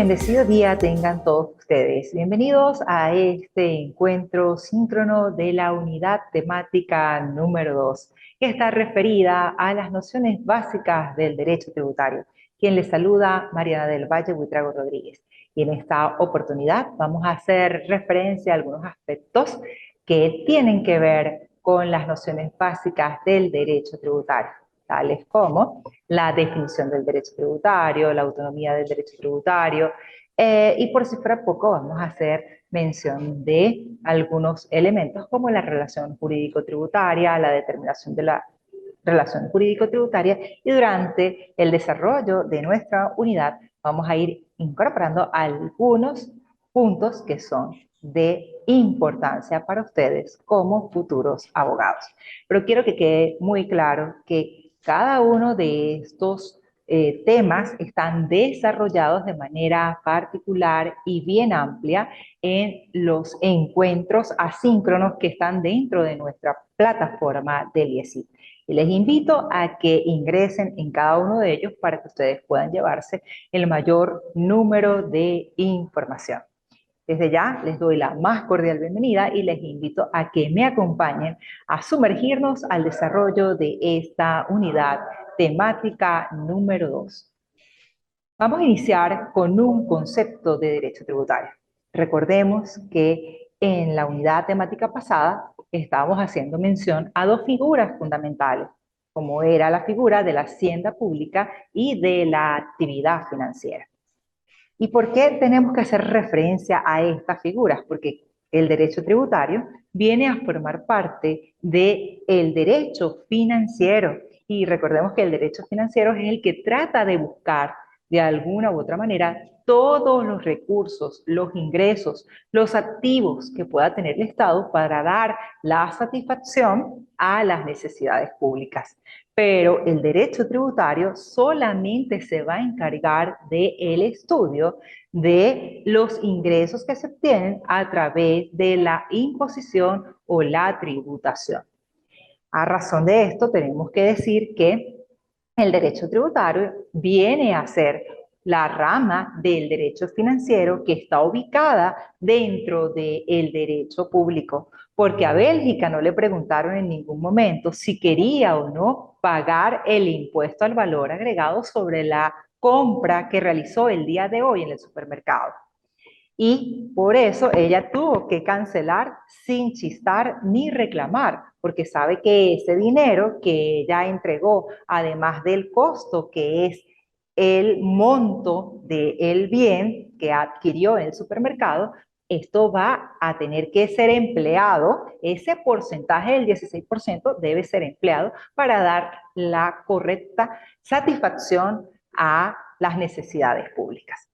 bendecido día tengan todos ustedes. Bienvenidos a este encuentro síncrono de la unidad temática número 2, que está referida a las nociones básicas del derecho tributario. Quien les saluda, Mariana del Valle Buitrago Rodríguez. Y en esta oportunidad vamos a hacer referencia a algunos aspectos que tienen que ver con las nociones básicas del derecho tributario, tales como la definición del derecho tributario, la autonomía del derecho tributario, y por si fuera poco vamos a hacer mención de algunos elementos como la relación jurídico-tributaria, la determinación de la relación jurídico-tributaria, y durante el desarrollo de nuestra unidad vamos a ir incorporando algunos puntos que son de importancia para ustedes como futuros abogados. Pero quiero que quede muy claro que cada uno de estos temas están desarrollados de manera particular y bien amplia en los encuentros asíncronos que están dentro de nuestra plataforma del IESIT. Y les invito a que ingresen en cada uno de ellos para que ustedes puedan llevarse el mayor número de información. Desde ya les doy la más cordial bienvenida y les invito a que me acompañen a sumergirnos al desarrollo de esta unidad temática número 2. Vamos a iniciar con un concepto de derecho tributario. Recordemos que en la unidad temática pasada estábamos haciendo mención a dos figuras fundamentales, como era la figura de la hacienda pública y de la actividad financiera. ¿Y por qué tenemos que hacer referencia a estas figuras? Porque el derecho tributario viene a formar parte del derecho financiero. Y recordemos que el derecho financiero es el que trata de buscar de alguna u otra manera todos los recursos, los ingresos, los activos que pueda tener el Estado para dar la satisfacción a las necesidades públicas. Pero el derecho tributario solamente se va a encargar del estudio de los ingresos que se obtienen a través de la imposición o la tributación. A razón de esto, tenemos que decir que el derecho tributario viene a ser la rama del derecho financiero que está ubicada dentro del derecho público, porque a Bélgica no le preguntaron en ningún momento si quería o no pagar el impuesto al valor agregado sobre la compra que realizó el día de hoy en el supermercado. Y por eso ella tuvo que cancelar sin chistar ni reclamar, porque sabe que ese dinero que ella entregó, además del costo que es el monto del bien que adquirió en el supermercado, esto va a tener que ser empleado, ese porcentaje del 16% debe ser empleado para dar la correcta satisfacción a las necesidades públicas.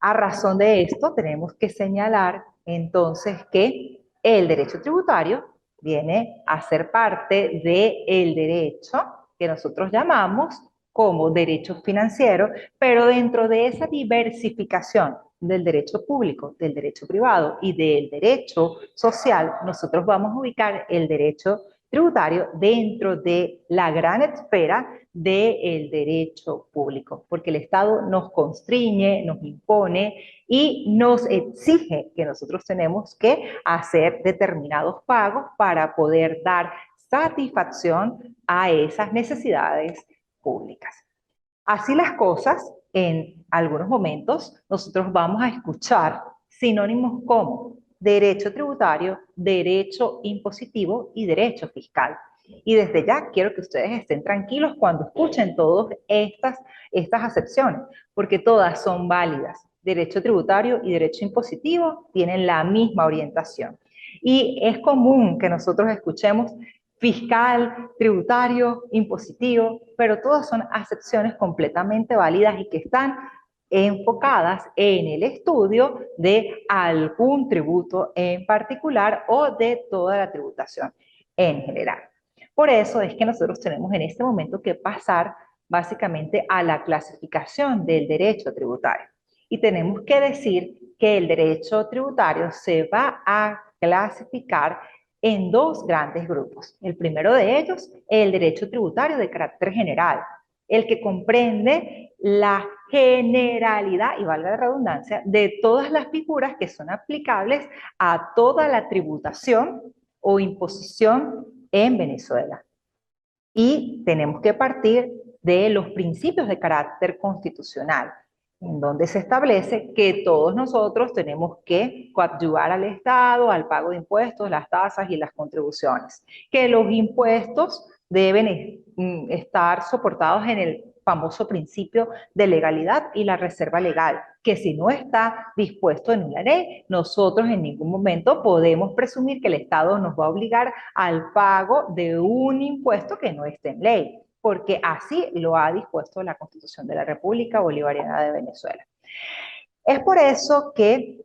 A razón de esto, tenemos que señalar entonces que el derecho tributario viene a ser parte del derecho que nosotros llamamos como derecho financiero, pero dentro de esa diversificación del derecho público, del derecho privado y del derecho social, nosotros vamos a ubicar el derecho tributario dentro de la gran esfera del derecho público, porque el Estado nos constriñe, nos impone y nos exige que nosotros tenemos que hacer determinados pagos para poder dar satisfacción a esas necesidades públicas. Así las cosas, en algunos momentos nosotros vamos a escuchar sinónimos como derecho tributario, derecho impositivo y derecho fiscal. Y desde ya quiero que ustedes estén tranquilos cuando escuchen todas estas acepciones, porque todas son válidas. Derecho tributario y derecho impositivo tienen la misma orientación. Y es común que nosotros escuchemos fiscal, tributario, impositivo, pero todas son acepciones completamente válidas y que están enfocadas en el estudio de algún tributo en particular o de toda la tributación en general. Por eso es que nosotros tenemos en este momento que pasar básicamente a la clasificación del derecho tributario. Y tenemos que decir que el derecho tributario se va a clasificar en dos grandes grupos. El primero de ellos, el derecho tributario de carácter general, el que comprende la generalidad, y valga la redundancia, de todas las figuras que son aplicables a toda la tributación o imposición en Venezuela. Y tenemos que partir de los principios de carácter constitucional, en donde se establece que todos nosotros tenemos que coadyuvar al Estado, al pago de impuestos, las tasas y las contribuciones, que los impuestos deben estar soportados en el famoso principio de legalidad y la reserva legal, que si no está dispuesto en una ley, nosotros en ningún momento podemos presumir que el Estado nos va a obligar al pago de un impuesto que no esté en ley, porque así lo ha dispuesto la Constitución de la República Bolivariana de Venezuela. Es por eso que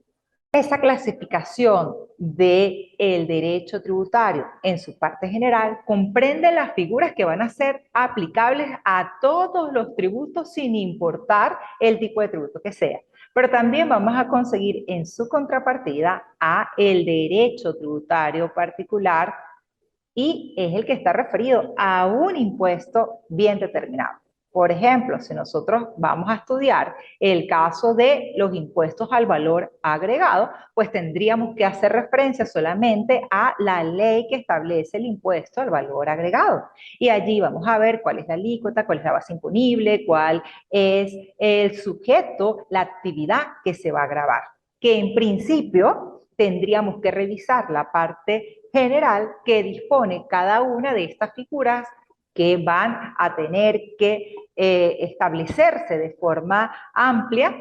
esa clasificación del derecho tributario en su parte general comprende las figuras que van a ser aplicables a todos los tributos sin importar el tipo de tributo que sea. Pero también vamos a conseguir en su contrapartida a el derecho tributario particular, y es el que está referido a un impuesto bien determinado. Por ejemplo, si nosotros vamos a estudiar el caso de los impuestos al valor agregado, pues tendríamos que hacer referencia solamente a la ley que establece el impuesto al valor agregado. Y allí vamos a ver cuál es la alícuota, cuál es la base imponible, cuál es el sujeto, la actividad que se va a gravar. Que en principio tendríamos que revisar la parte general que dispone cada una de estas figuras que van a tener que establecerse de forma amplia,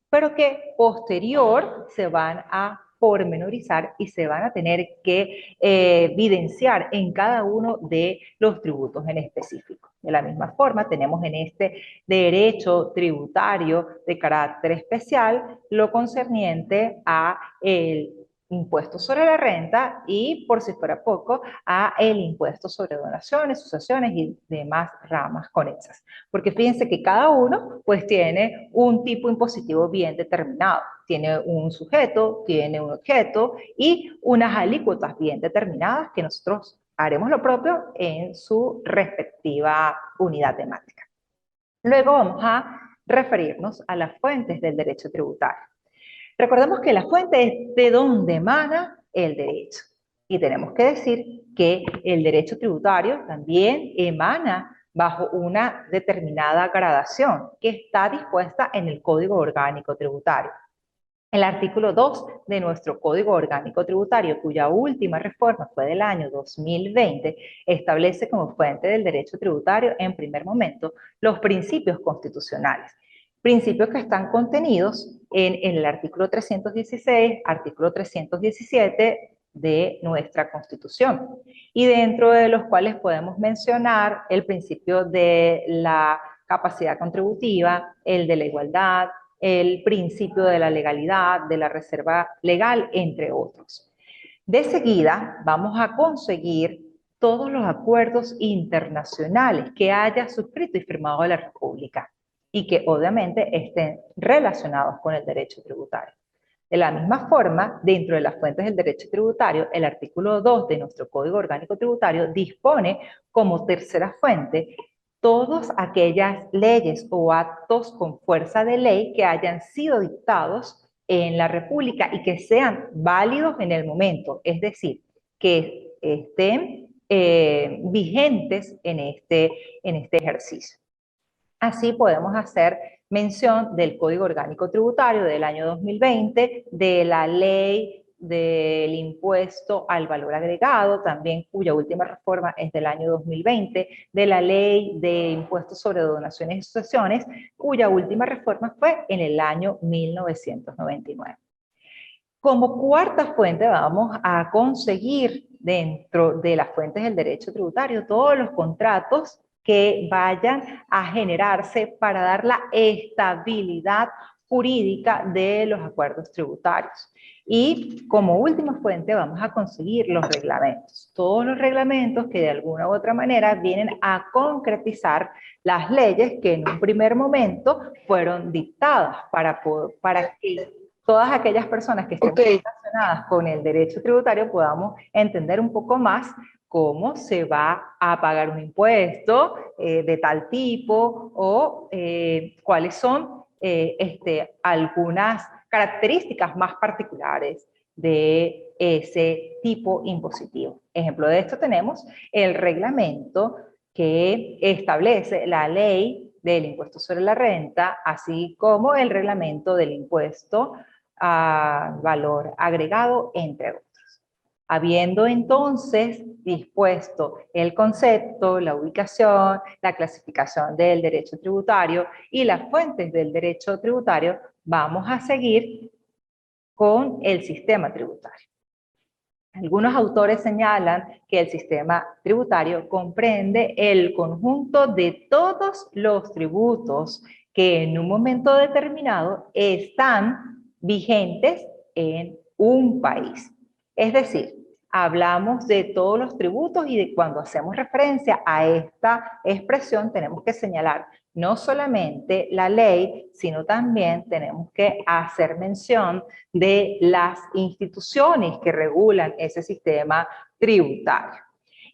pero que posterior se van a pormenorizar y se van a tener que evidenciar en cada uno de los tributos en específico. De la misma forma, tenemos en este derecho tributario de carácter especial lo concerniente a el impuesto sobre la renta y, por si fuera poco, a el impuesto sobre donaciones, sucesiones y demás ramas conexas. Porque fíjense que cada uno pues tiene un tipo impositivo bien determinado. Tiene un sujeto, tiene un objeto y unas alícuotas bien determinadas que nosotros haremos lo propio en su respectiva unidad temática. Luego vamos a referirnos a las fuentes del derecho tributario. Recordemos que la fuente es de donde emana el derecho. Y tenemos que decir que el derecho tributario también emana bajo una determinada gradación que está dispuesta en el Código Orgánico Tributario. El artículo 2 de nuestro Código Orgánico Tributario, cuya última reforma fue del año 2020, establece como fuente del derecho tributario, en primer momento, los principios constitucionales. Principios que están contenidos en el artículo 316, artículo 317 de nuestra Constitución, y dentro de los cuales podemos mencionar el principio de la capacidad contributiva, el de la igualdad, el principio de la legalidad, de la reserva legal, entre otros. De seguida, vamos a conseguir todos los acuerdos internacionales que haya suscrito y firmado la República y que obviamente estén relacionados con el derecho tributario. De la misma forma, dentro de las fuentes del derecho tributario, el artículo 2 de nuestro Código Orgánico Tributario dispone como tercera fuente todas aquellas leyes o actos con fuerza de ley que hayan sido dictados en la República y que sean válidos en el momento, es decir, que estén vigentes en este ejercicio. Así podemos hacer mención del Código Orgánico Tributario del año 2020, de la ley del impuesto al valor agregado, también cuya última reforma es del año 2020, de la ley de impuestos sobre donaciones y sucesiones, cuya última reforma fue en el año 1999. Como cuarta fuente vamos a conseguir dentro de las fuentes del derecho tributario todos los contratos que vayan a generarse para dar la estabilidad jurídica de los acuerdos tributarios. Y como última fuente vamos a conseguir los reglamentos. Todos los reglamentos que de alguna u otra manera vienen a concretizar las leyes que en un primer momento fueron dictadas para que todas aquellas personas que estén relacionadas con el derecho tributario podamos entender un poco más cómo se va a pagar un impuesto de tal tipo o cuáles son algunas características más particulares de ese tipo impositivo. Ejemplo de esto tenemos el reglamento que establece la ley del impuesto sobre la renta, así como el reglamento del impuesto al valor agregado, entre otros. Habiendo entonces dispuesto el concepto, la ubicación, la clasificación del derecho tributario y las fuentes del derecho tributario, vamos a seguir con el sistema tributario. Algunos autores señalan que el sistema tributario comprende el conjunto de todos los tributos que en un momento determinado están vigentes en un país. Es decir, hablamos de todos los tributos y de cuando hacemos referencia a esta expresión tenemos que señalar no solamente la ley, sino también tenemos que hacer mención de las instituciones que regulan ese sistema tributario.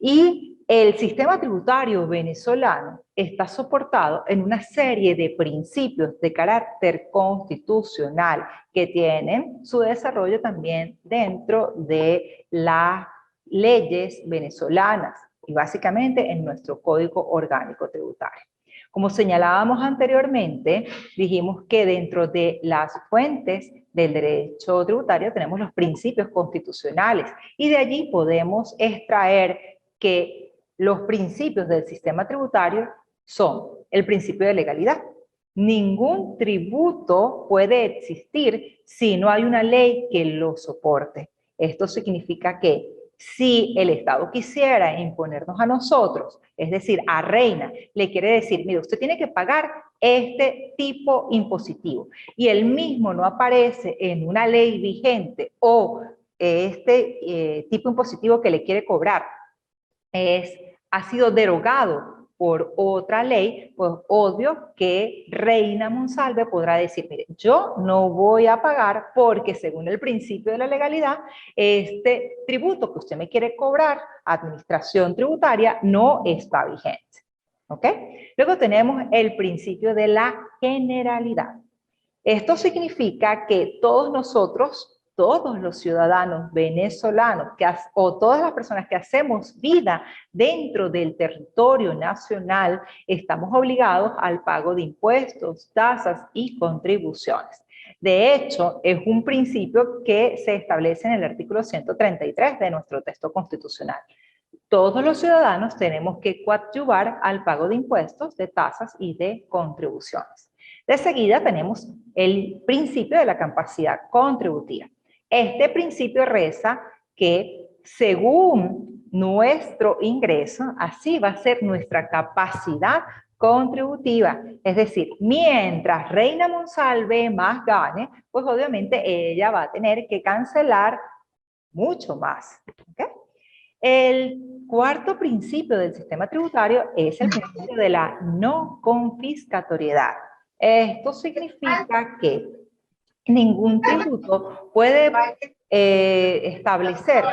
Y el sistema tributario venezolano está soportado en una serie de principios de carácter constitucional que tienen su desarrollo también dentro de las leyes venezolanas y básicamente en nuestro Código Orgánico Tributario. Como señalábamos anteriormente, dijimos que dentro de las fuentes del derecho tributario tenemos los principios constitucionales y de allí podemos extraer que los principios del sistema tributario son el principio de legalidad. Ningún tributo puede existir si no hay una ley que lo soporte. Esto significa que si el Estado quisiera imponernos a nosotros, es decir, a Reina, le quiere decir, mire, usted tiene que pagar este tipo impositivo, y el mismo no aparece en una ley vigente o este tipo impositivo que le quiere cobrar ha sido derogado por otra ley, pues obvio que Reina Monsalve podrá decir, mire, yo no voy a pagar porque según el principio de la legalidad, este tributo que usted me quiere cobrar, administración tributaria, no está vigente. ¿Ok? Luego tenemos el principio de la generalidad. Esto significa que todos nosotros, todos los ciudadanos venezolanos o todas las personas que hacemos vida dentro del territorio nacional, estamos obligados al pago de impuestos, tasas y contribuciones. De hecho, es un principio que se establece en el artículo 133 de nuestro texto constitucional. Todos los ciudadanos tenemos que coadyuvar al pago de impuestos, de tasas y de contribuciones. De seguida tenemos el principio de la capacidad contributiva. Este principio reza que según nuestro ingreso, así va a ser nuestra capacidad contributiva. Es decir, mientras Reina Monsalve más gane, pues obviamente ella va a tener que cancelar mucho más. ¿Okay? El cuarto principio del sistema tributario es el principio de la no confiscatoriedad. Esto significa que ningún tributo puede establecer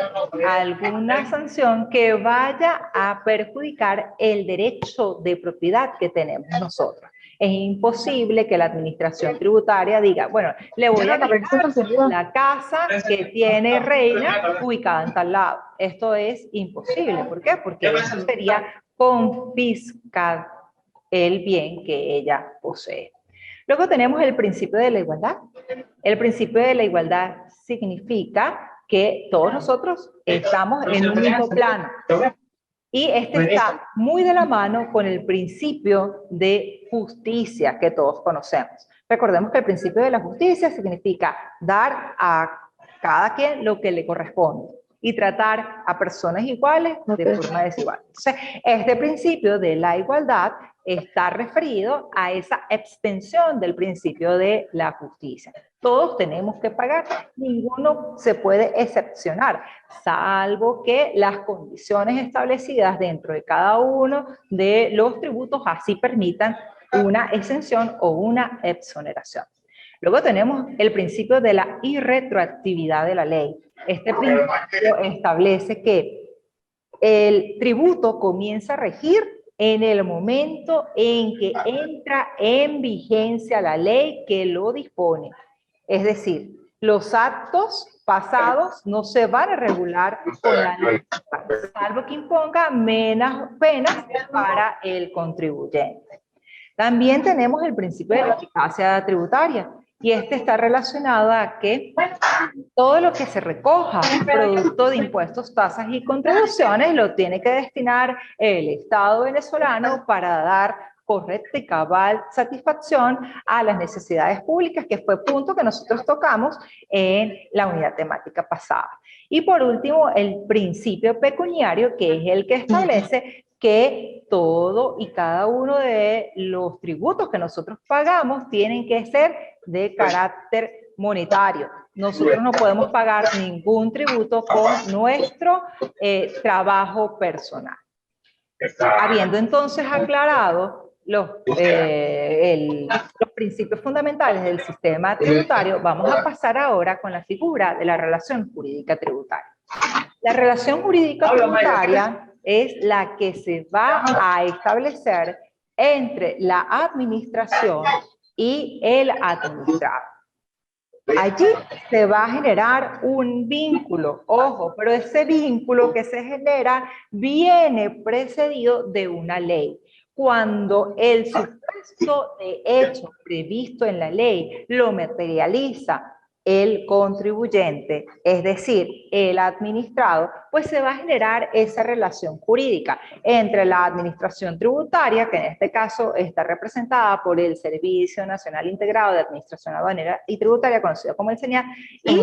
alguna sanción que vaya a perjudicar el derecho de propiedad que tenemos nosotros. Es imposible que la administración tributaria diga, bueno, le voy a quitar la casa que tiene Reina ubicada en tal lado. Esto es imposible. ¿Por qué? Porque eso sería confiscar el bien que ella posee. Luego tenemos el principio de la igualdad. El principio de la igualdad significa que todos nosotros estamos en un mismo plano. Y este está muy de la mano con el principio de justicia que todos conocemos. Recordemos que el principio de la justicia significa dar a cada quien lo que le corresponde y tratar a personas iguales de forma desigual. Entonces, este principio de la igualdad está referido a esa extensión del principio de la justicia. Todos tenemos que pagar, ninguno se puede excepcionar, salvo que las condiciones establecidas dentro de cada uno de los tributos así permitan una exención o una exoneración. Luego tenemos el principio de la irretroactividad de la ley. Este principio establece que el tributo comienza a regir en el momento en que entra en vigencia la ley que lo dispone. Es decir, los actos pasados no se van a regular con la ley, salvo que imponga menos penas para el contribuyente. También tenemos el principio de la eficacia tributaria, y este está relacionado a que todo lo que se recoja producto de impuestos, tasas y contribuciones lo tiene que destinar el Estado venezolano para dar correcta y cabal satisfacción a las necesidades públicas, que fue punto que nosotros tocamos en la unidad temática pasada. Y por último, el principio pecuniario, que es el que establece que todo y cada uno de los tributos que nosotros pagamos tienen que ser de carácter monetario. Nosotros no podemos pagar ningún tributo con nuestro trabajo personal. Habiendo entonces aclarado los principios fundamentales del sistema tributario, vamos a pasar ahora con la figura de la relación jurídica tributaria. La relación jurídica tributaria es la que se va a establecer entre la administración y el administrado. Allí se va a generar un vínculo, ojo, pero ese vínculo que se genera viene precedido de una ley. Cuando el supuesto de hecho previsto en la ley lo materializa el contribuyente, es decir, el administrado, pues se va a generar esa relación jurídica entre la administración tributaria, que en este caso está representada por el Servicio Nacional Integrado de Administración Aduanera y Tributaria, conocido como el SENIAT, y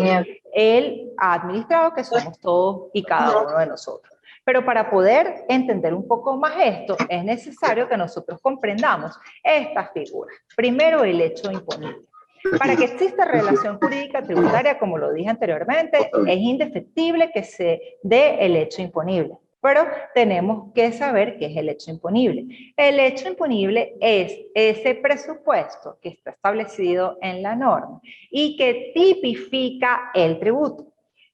el administrado, que somos todos y cada uno de nosotros. Pero para poder entender un poco más esto, es necesario que nosotros comprendamos estas figuras. Primero, el hecho imponible. Para que exista relación jurídica tributaria, como lo dije anteriormente, es indefectible que se dé el hecho imponible. Pero tenemos que saber qué es el hecho imponible. El hecho imponible es ese presupuesto que está establecido en la norma y que tipifica el tributo.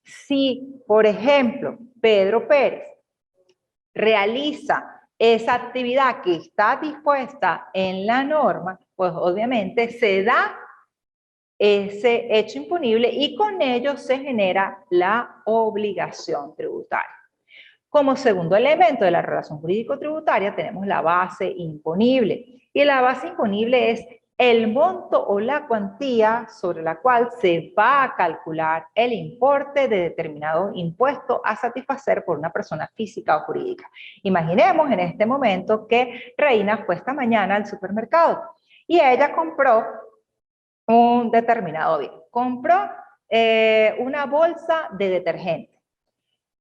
Si, por ejemplo, Pedro Pérez realiza esa actividad que está dispuesta en la norma, pues obviamente se da ese hecho imponible y con ello se genera la obligación tributaria. Como segundo elemento de la relación jurídico-tributaria tenemos la base imponible. Y la base imponible es el monto o la cuantía sobre la cual se va a calcular el importe de determinado impuesto a satisfacer por una persona física o jurídica. Imaginemos en este momento que Reina fue esta mañana al supermercado y ella compró un determinado bien. Compró una bolsa de detergente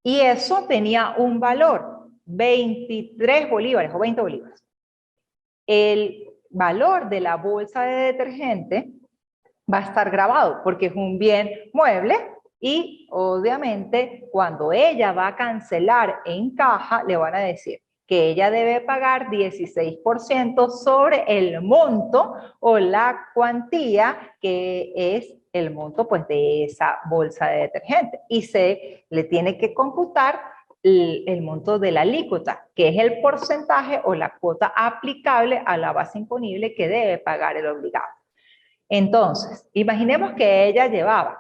y eso tenía un valor, 23 bolívares o 20 bolívares. El valor de la bolsa de detergente va a estar grabado porque es un bien mueble y obviamente cuando ella va a cancelar en caja le van a decir que ella debe pagar 16% sobre el monto o la cuantía que es el monto pues de esa bolsa de detergente y se le tiene que computar el monto de la alícuota, que es el porcentaje o la cuota aplicable a la base imponible que debe pagar el obligado. Entonces, imaginemos que ella llevaba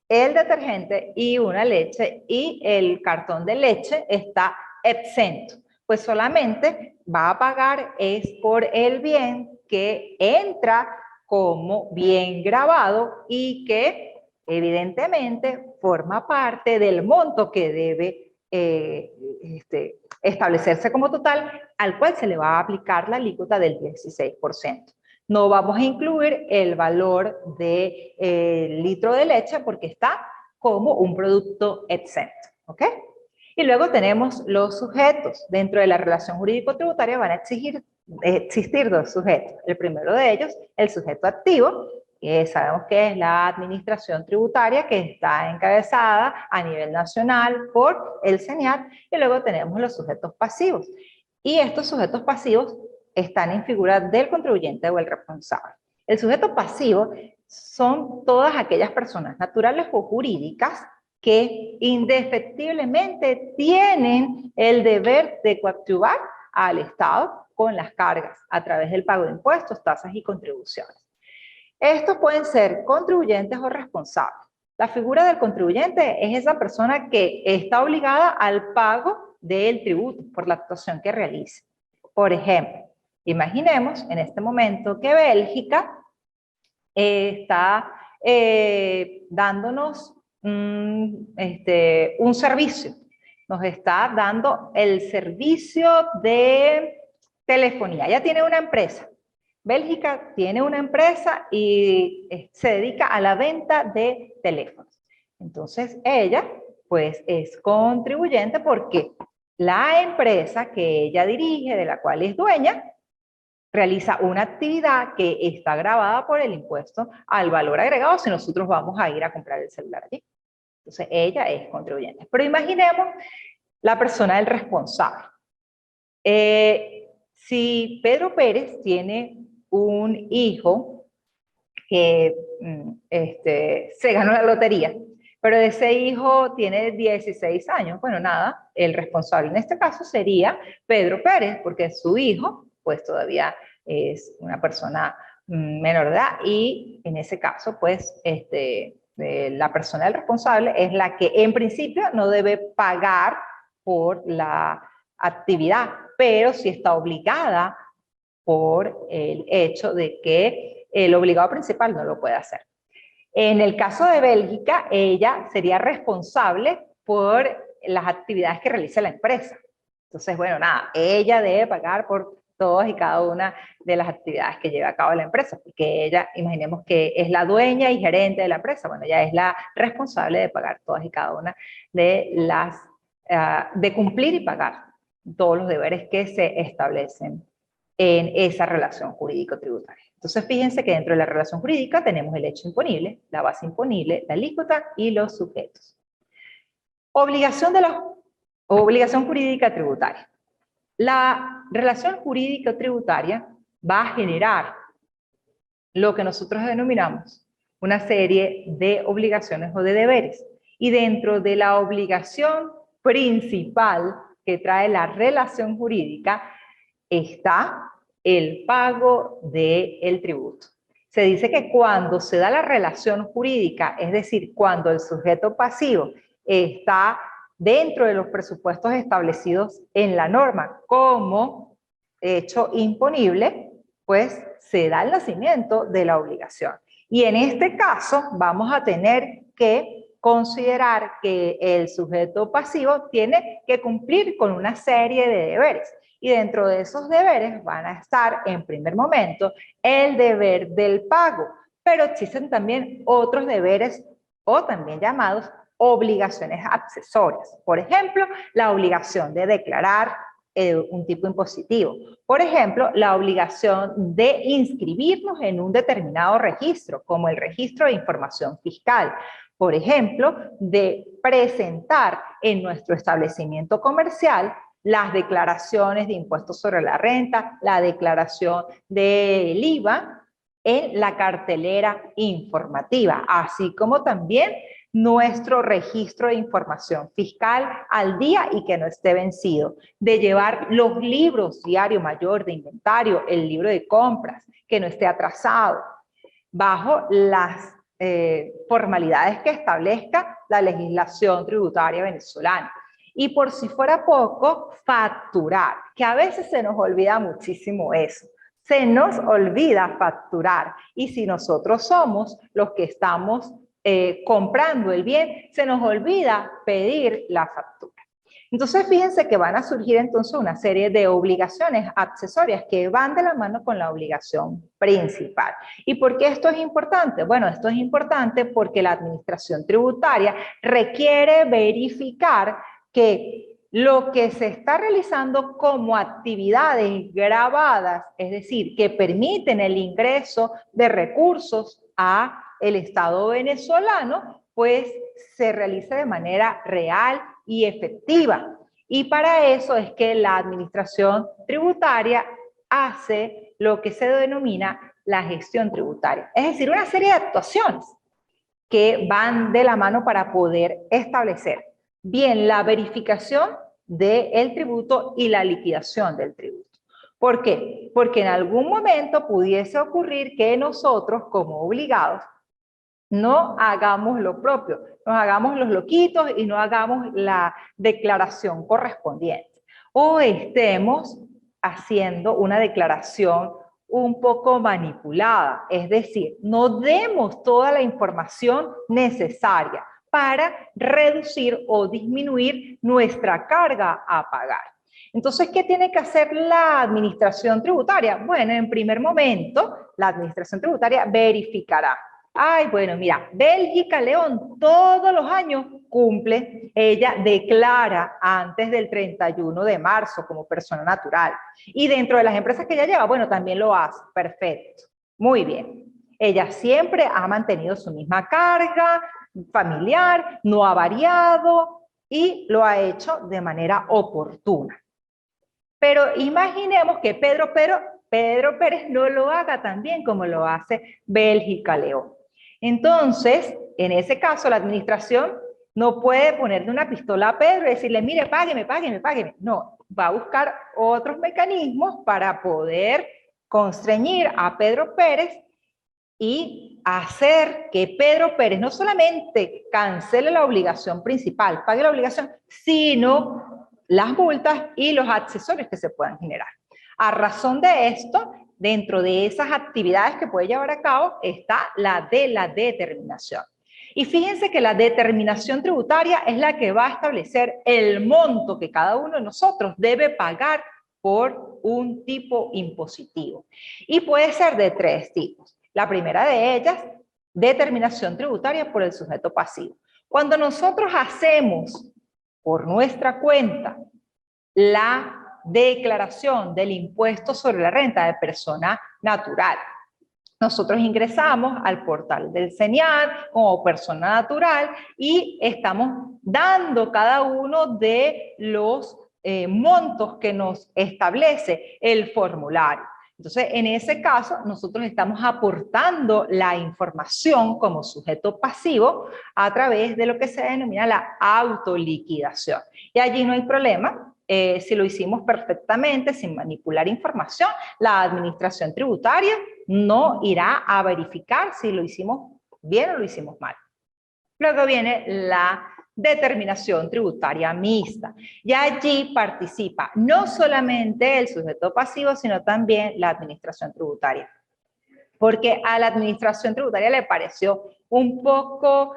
el detergente y una leche y el cartón de leche está exento. Pues solamente va a pagar es por el bien que entra como bien grabado y que evidentemente forma parte del monto que debe establecerse como total, al cual se le va a aplicar la alícuota del 16%. No vamos a incluir el valor del litro de leche porque está como un producto exento, ¿ok? Y luego tenemos los sujetos. Dentro de la relación jurídico-tributaria van a existir dos sujetos. El primero de ellos, el sujeto activo, que sabemos que es la administración tributaria que está encabezada a nivel nacional por el SENIAT, y luego tenemos los sujetos pasivos. Y estos sujetos pasivos están en figura del contribuyente o el responsable. El sujeto pasivo son todas aquellas personas naturales o jurídicas que indefectiblemente tienen el deber de coadyuvar al Estado con las cargas a través del pago de impuestos, tasas y contribuciones. Estos pueden ser contribuyentes o responsables. La figura del contribuyente es esa persona que está obligada al pago del tributo por la actuación que realice. Por ejemplo, imaginemos en este momento que Bélgica está dándonos un servicio. Nos está dando el servicio de telefonía. Ella tiene una empresa. Bélgica tiene una empresa y se dedica a la venta de teléfonos. Entonces ella pues es contribuyente porque la empresa que ella dirige, de la cual es dueña, realiza una actividad que está grabada por el impuesto al valor agregado si nosotros vamos a ir a comprar el celular allí. Entonces ella es contribuyente. Pero imaginemos la persona del responsable. Si Pedro Pérez tiene un hijo que se ganó la lotería, pero ese hijo tiene 16 años, bueno, nada, el responsable en este caso sería Pedro Pérez, porque su hijo, pues todavía es una persona menor de edad, y en ese caso, pues, la persona del responsable es la que en principio no debe pagar por la actividad, pero sí está obligada por el hecho de que el obligado principal no lo puede hacer. En el caso de Bélgica, ella sería responsable por las actividades que realiza la empresa. Entonces, bueno, nada, ella debe pagar por todas y cada una de las actividades que lleva a cabo la empresa, porque ella, imaginemos que es la dueña y gerente de la empresa, bueno, ella es la responsable de pagar todas y cada una de las, de cumplir y pagar todos los deberes que se establecen en esa relación jurídico-tributaria. Entonces, fíjense que dentro de la relación jurídica tenemos el hecho imponible, la base imponible, la alícuota y los sujetos. Obligación jurídica tributaria. La relación jurídico-tributaria va a generar lo que nosotros denominamos una serie de obligaciones o de deberes. Y dentro de la obligación principal que trae la relación jurídica está el pago del tributo. Se dice que cuando se da la relación jurídica, es decir, cuando el sujeto pasivo está dentro de los presupuestos establecidos en la norma como hecho imponible, pues se da el nacimiento de la obligación. Y en este caso vamos a tener que considerar que el sujeto pasivo tiene que cumplir con una serie de deberes. Y dentro de esos deberes van a estar, en primer momento, el deber del pago. Pero existen también otros deberes, o también llamados obligaciones accesorias. Por ejemplo, la obligación de declarar un tipo impositivo. Por ejemplo, la obligación de inscribirnos en un determinado registro, como el registro de información fiscal. Por ejemplo, de presentar en nuestro establecimiento comercial las declaraciones de impuestos sobre la renta, la declaración del IVA en la cartelera informativa, así como también nuestro registro de información fiscal al día y que no esté vencido, de llevar los libros diario mayor de inventario, el libro de compras, que no esté atrasado, bajo las formalidades que establezca la legislación tributaria venezolana. Y por si fuera poco, facturar, que a veces se nos olvida muchísimo eso. Se nos olvida facturar. Y si nosotros somos los que estamos comprando el bien, se nos olvida pedir la factura. Entonces, fíjense que van a surgir entonces una serie de obligaciones accesorias que van de la mano con la obligación principal. ¿Y por qué esto es importante? Bueno, esto es importante porque la administración tributaria requiere verificar que lo que se está realizando como actividades grabadas, es decir, que permiten el ingreso de recursos a el Estado venezolano, pues se realice de manera real y efectiva. Y para eso es que la administración tributaria hace lo que se denomina la gestión tributaria. Es decir, una serie de actuaciones que van de la mano para poder establecer bien la verificación del tributo y la liquidación del tributo. ¿Por qué? Porque en algún momento pudiese ocurrir que nosotros, como obligados, no hagamos lo propio, nos hagamos los loquitos y no hagamos la declaración correspondiente. O estemos haciendo una declaración un poco manipulada, es decir, no demos toda la información necesaria para reducir o disminuir nuestra carga a pagar. Entonces, ¿qué tiene que hacer la administración tributaria? Bueno, en primer momento, la administración tributaria verificará. Ay, bueno, mira, Bélgica León todos los años cumple, ella declara antes del 31 de marzo como persona natural. Y dentro de las empresas que ella lleva, bueno, también lo hace. Perfecto. Muy bien. Ella siempre ha mantenido su misma carga familiar, no ha variado y lo ha hecho de manera oportuna. Pero imaginemos que Pedro Pérez no lo haga tan bien como lo hace Bélgica León. Entonces, en ese caso, la administración no puede ponerle una pistola a Pedro y decirle, mire, págueme, págueme, págueme. No, va a buscar otros mecanismos para poder constreñir a Pedro Pérez y hacer que Pedro Pérez no solamente cancele la obligación principal, pague la obligación, sino las multas y los accesorios que se puedan generar. A razón de esto, dentro de esas actividades que puede llevar a cabo está la de la determinación. Y fíjense que la determinación tributaria es la que va a establecer el monto que cada uno de nosotros debe pagar por un tipo impositivo. Y puede ser de tres tipos. La primera de ellas, determinación tributaria por el sujeto pasivo. Cuando nosotros hacemos por nuestra cuenta la declaración del impuesto sobre la renta de persona natural, nosotros ingresamos al portal del CENIAT como persona natural y estamos dando cada uno de los montos que nos establece el formulario. Entonces, en ese caso, nosotros estamos aportando la información como sujeto pasivo a través de lo que se denomina la autoliquidación. Y allí no hay problema. Si lo hicimos perfectamente, sin manipular información, la administración tributaria no irá a verificar si lo hicimos bien o lo hicimos mal. Luego viene la determinación tributaria mixta. Y allí participa no solamente el sujeto pasivo, sino también la administración tributaria. Porque a la administración tributaria le pareció un poco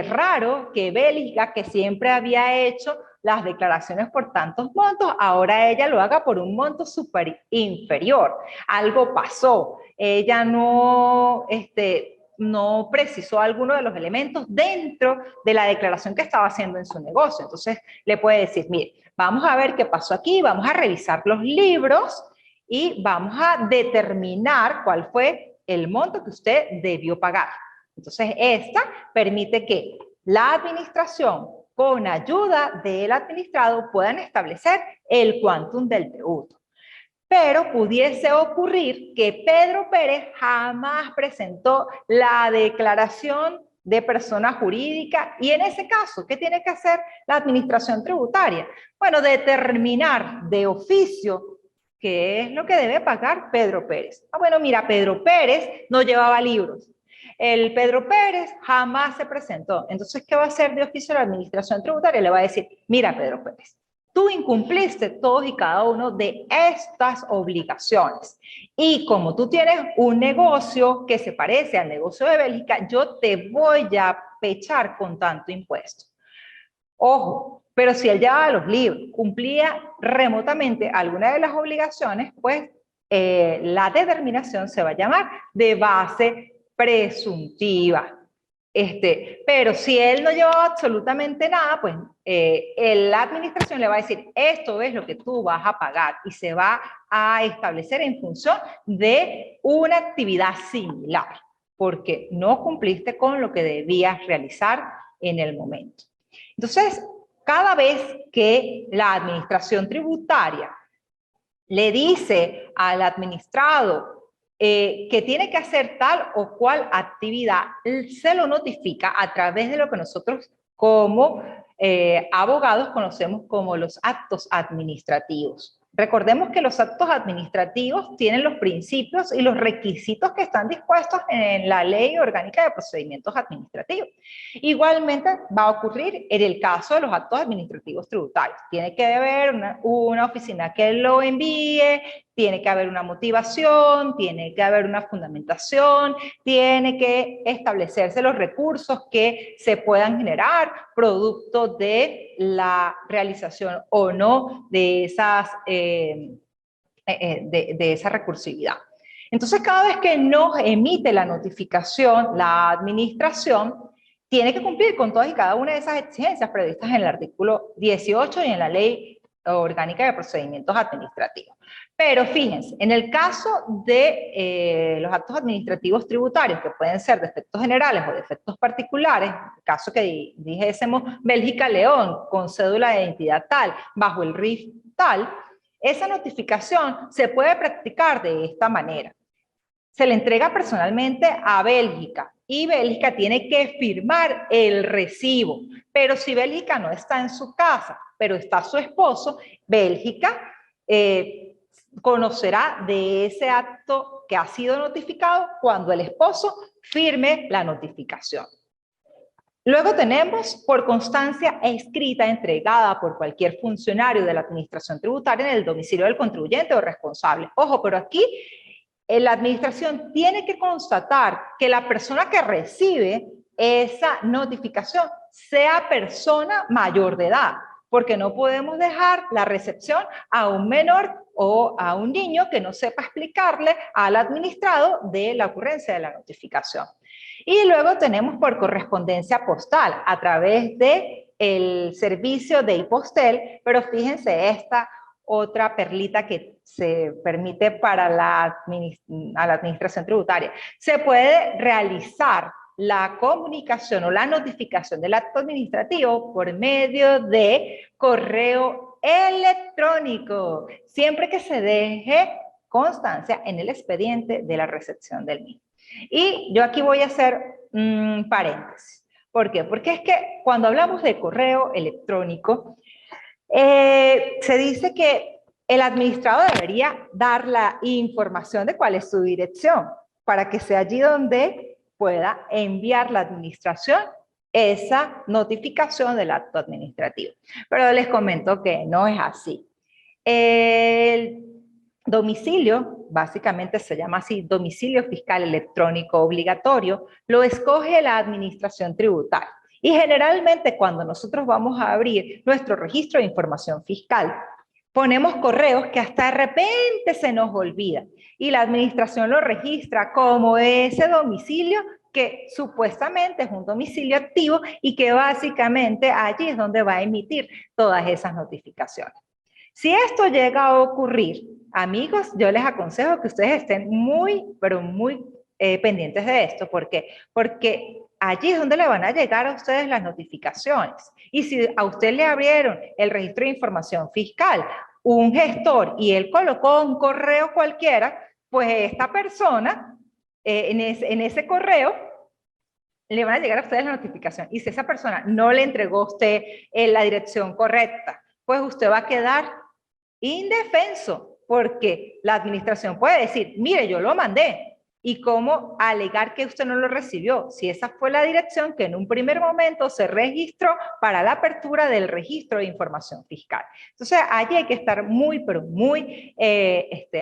raro que Bélgica, que siempre había hecho las declaraciones por tantos montos, ahora ella lo haga por un monto súper inferior. Algo pasó. Ella no precisó alguno de los elementos dentro de la declaración que estaba haciendo en su negocio. Entonces le puede decir, mire, vamos a ver qué pasó aquí, vamos a revisar los libros y vamos a determinar cuál fue el monto que usted debió pagar. Entonces esta permite que la administración con ayuda del administrado puedan establecer el quantum del tributo. Pero pudiese ocurrir que Pedro Pérez jamás presentó la declaración de persona jurídica y en ese caso, ¿qué tiene que hacer la administración tributaria? Bueno, determinar de oficio qué es lo que debe pagar Pedro Pérez. Ah, bueno, mira, Pedro Pérez no llevaba libros. El Pedro Pérez jamás se presentó. Entonces, ¿qué va a hacer de oficio la administración tributaria? Le va a decir, mira, Pedro Pérez, tú incumpliste todos y cada uno de estas obligaciones. Y como tú tienes un negocio que se parece al negocio de Bélgica, yo te voy a pechar con tanto impuesto. Ojo, pero si él llevaba los libros, cumplía remotamente alguna de las obligaciones, pues la determinación se va a llamar de base presuntiva. Pero si él no llevaba absolutamente nada, pues la administración le va a decir, esto es lo que tú vas a pagar y se va a establecer en función de una actividad similar, porque no cumpliste con lo que debías realizar en el momento. Entonces, cada vez que la administración tributaria le dice al administrado que tiene que hacer tal o cual actividad, se lo notifica a través de lo que nosotros como abogados conocemos como los actos administrativos. Recordemos que los actos administrativos tienen los principios y los requisitos que están dispuestos en la Ley Orgánica de Procedimientos Administrativos. Igualmente va a ocurrir en el caso de los actos administrativos tributarios. Tiene que haber una oficina que lo envíe, tiene que haber una motivación, tiene que haber una fundamentación, tiene que establecerse los recursos que se puedan generar producto de la realización o no de esa recursividad. Entonces, cada vez que nos emite la notificación, la administración tiene que cumplir con todas y cada una de esas exigencias previstas en el artículo 18 y en la Ley Orgánica de Procedimientos Administrativos. Pero fíjense, en el caso de los actos administrativos tributarios, que pueden ser de efectos generales o de efectos particulares, en el caso que dijésemos Bélgica-León, con cédula de identidad tal, bajo el RIF tal, esa notificación se puede practicar de esta manera. Se le entrega personalmente a Bélgica y Bélgica tiene que firmar el recibo. Pero si Bélgica no está en su casa, pero está su esposo, Bélgica conocerá de ese acto que ha sido notificado cuando el esposo firme la notificación. Luego tenemos por constancia escrita entregada por cualquier funcionario de la administración tributaria en el domicilio del contribuyente o responsable. Ojo, pero aquí la administración tiene que constatar que la persona que recibe esa notificación sea persona mayor de edad, porque no podemos dejar la recepción a un menor o a un niño que no sepa explicarle al administrado de la ocurrencia de la notificación. Y luego tenemos por correspondencia postal a través del servicio de Hipostel, pero fíjense esta otra perlita que se permite para la administración tributaria. Se puede realizar la comunicación o la notificación del acto administrativo por medio de correo electrónico, siempre que se deje constancia en el expediente de la recepción del mismo. Y yo aquí voy a hacer paréntesis. ¿Por qué? Porque es que cuando hablamos de correo electrónico, se dice que el administrador debería dar la información de cuál es su dirección, para que sea allí donde pueda enviar la administración esa notificación del acto administrativo. Pero les comento que no es así. El domicilio, básicamente se llama así, domicilio fiscal electrónico obligatorio, lo escoge la administración tributaria. Y generalmente cuando nosotros vamos a abrir nuestro registro de información fiscal, ponemos correos que hasta de repente se nos olvida y la administración lo registra como ese domicilio que supuestamente es un domicilio activo y que básicamente allí es donde va a emitir todas esas notificaciones. Si esto llega a ocurrir, amigos, yo les aconsejo que ustedes estén muy, pero muy pendientes de esto. ¿Por qué? Porque allí es donde le van a llegar a ustedes las notificaciones. Y si a usted le abrieron el registro de información fiscal, un gestor, y él colocó un correo cualquiera, pues esta persona, en ese correo, le van a llegar a ustedes la notificación. Y si esa persona no le entregó a usted la dirección correcta, pues usted va a quedar indefenso, porque la administración puede decir, mire, yo lo mandé, y cómo alegar que usted no lo recibió, si esa fue la dirección que en un primer momento se registró para la apertura del registro de información fiscal. Entonces, allí hay que estar muy, pero muy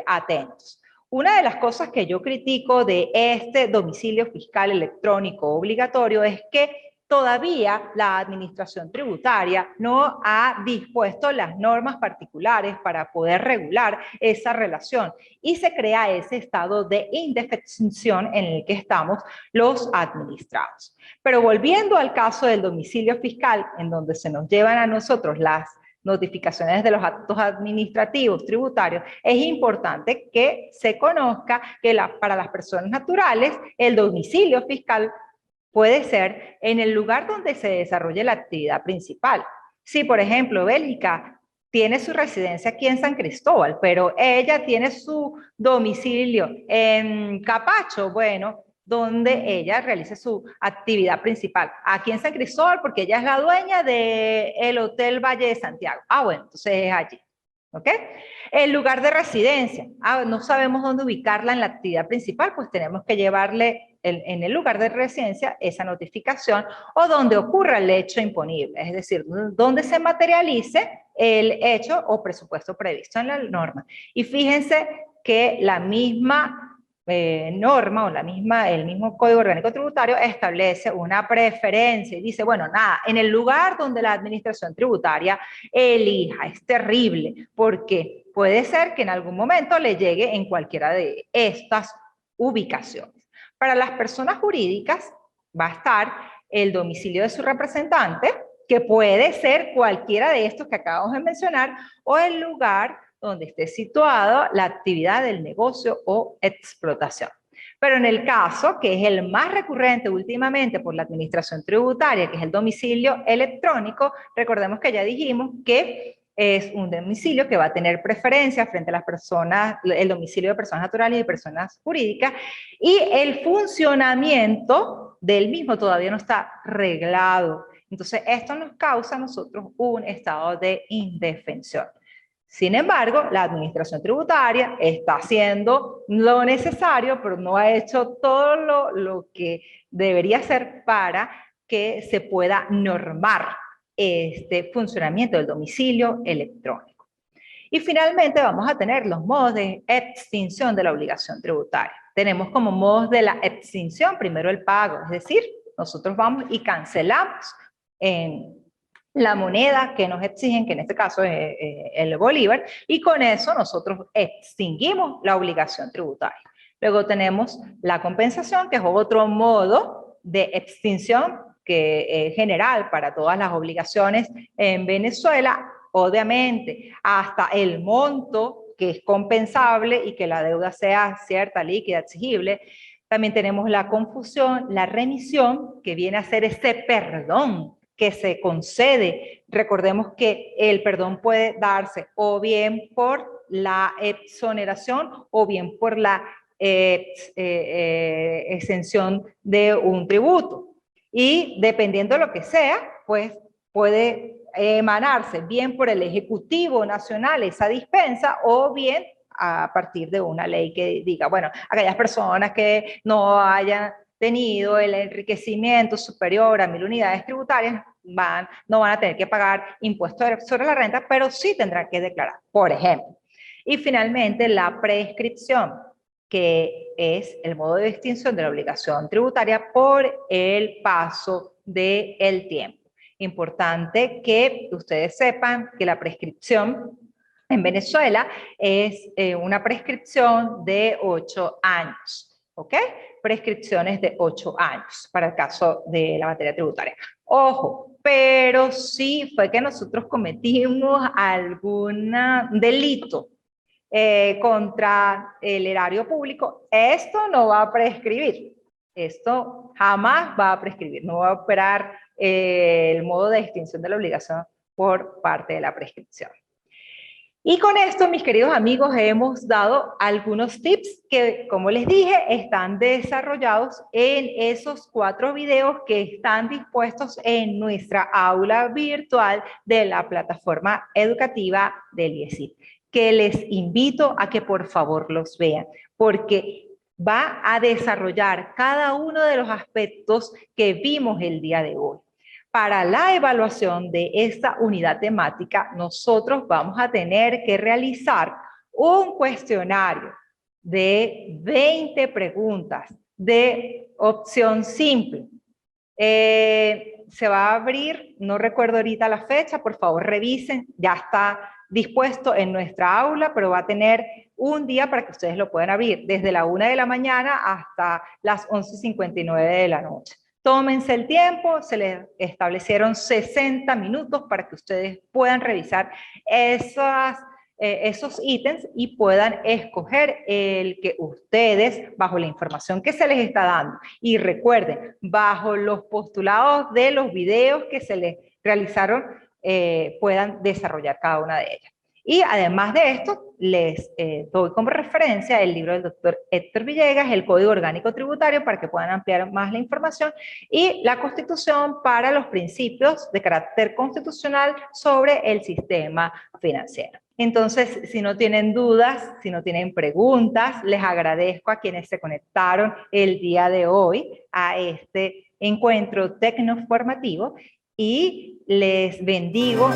atentos. Una de las cosas que yo critico de este domicilio fiscal electrónico obligatorio es que todavía la administración tributaria no ha dispuesto las normas particulares para poder regular esa relación y se crea ese estado de indefensión en el que estamos los administrados. Pero volviendo al caso del domicilio fiscal, en donde se nos llevan a nosotros las notificaciones de los actos administrativos tributarios, es importante que se conozca que para las personas naturales el domicilio fiscal puede ser en el lugar donde se desarrolle la actividad principal. Si, por ejemplo, Bélgica tiene su residencia aquí en San Cristóbal, pero ella tiene su domicilio en Capacho, bueno, donde ella realiza su actividad principal. Aquí en San Cristóbal, porque ella es la dueña del Hotel Valle de Santiago. Ah, bueno, entonces es allí. ¿Ok? El lugar de residencia. Ah, no sabemos dónde ubicarla en la actividad principal, pues tenemos que llevarle en el lugar de residencia esa notificación o donde ocurra el hecho imponible, es decir, donde se materialice el hecho o presupuesto previsto en la norma. Y fíjense que la misma norma o el mismo Código Orgánico Tributario establece una preferencia y dice, bueno, nada, en el lugar donde la administración tributaria elija, es terrible, porque puede ser que en algún momento le llegue en cualquiera de estas ubicaciones. Para las personas jurídicas va a estar el domicilio de su representante, que puede ser cualquiera de estos que acabamos de mencionar, o el lugar donde esté situado la actividad del negocio o explotación. Pero en el caso, que es el más recurrente últimamente por la administración tributaria, que es el domicilio electrónico, recordemos que ya dijimos que es un domicilio que va a tener preferencia frente a las personas, el domicilio de personas naturales y personas jurídicas, y el funcionamiento del mismo todavía no está reglado. Entonces, esto nos causa a nosotros un estado de indefensión. Sin embargo, la administración tributaria está haciendo lo necesario, pero no ha hecho todo lo que debería hacer para que se pueda normar este funcionamiento del domicilio electrónico. Y finalmente vamos a tener los modos de extinción de la obligación tributaria. Tenemos como modos de la extinción primero el pago, es decir, nosotros vamos y cancelamos en la moneda que nos exigen, que en este caso es el bolívar, y con eso nosotros extinguimos la obligación tributaria. Luego tenemos la compensación, que es otro modo de extinción que es general para todas las obligaciones en Venezuela, obviamente, hasta el monto que es compensable y que la deuda sea cierta, líquida, exigible. También tenemos la confusión, la remisión, que viene a ser ese perdón que se concede. Recordemos que el perdón puede darse o bien por la exoneración o bien por la exención de un tributo. Y dependiendo de lo que sea, pues puede emanarse bien por el Ejecutivo Nacional esa dispensa o bien a partir de una ley que diga, bueno, aquellas personas que no hayan tenido el enriquecimiento superior a 1000 unidades tributarias no van a tener que pagar impuestos sobre la renta, pero sí tendrán que declarar, por ejemplo. Y finalmente la prescripción, que es el modo de extinción de la obligación tributaria por el paso del tiempo. Importante que ustedes sepan que la prescripción en Venezuela es una prescripción de 8 años, ¿ok? Prescripciones de 8 años para el caso de la materia tributaria. Ojo, pero si fue que nosotros cometimos algún delito contra el erario público, esto no va a prescribir. Esto jamás va a prescribir, no va a operar el modo de extinción de la obligación por parte de la prescripción. Y con esto, mis queridos amigos, hemos dado algunos tips que, como les dije, están desarrollados en esos 4 videos que están dispuestos en nuestra aula virtual de la plataforma educativa del IESIT, que les invito a que por favor los vean, porque va a desarrollar cada uno de los aspectos que vimos el día de hoy. Para la evaluación de esta unidad temática, nosotros vamos a tener que realizar un cuestionario de 20 preguntas de opción simple. Se va a abrir, no recuerdo ahorita la fecha, por favor revisen, ya está dispuesto en nuestra aula, pero va a tener un día para que ustedes lo puedan abrir, desde la 1 de la mañana hasta las 11:59 de la noche. Tómense el tiempo, se les establecieron 60 minutos para que ustedes puedan revisar esos ítems y puedan escoger el que ustedes, bajo la información que se les está dando, y recuerden, bajo los postulados de los videos que se les realizaron puedan desarrollar cada una de ellas. Y además de esto, les doy como referencia el libro del doctor Héctor Villegas, el Código Orgánico Tributario, para que puedan ampliar más la información, y la Constitución para los principios de carácter constitucional sobre el sistema financiero. Entonces, si no tienen dudas, si no tienen preguntas, les agradezco a quienes se conectaron el día de hoy a este encuentro tecnoformativo y les bendigo.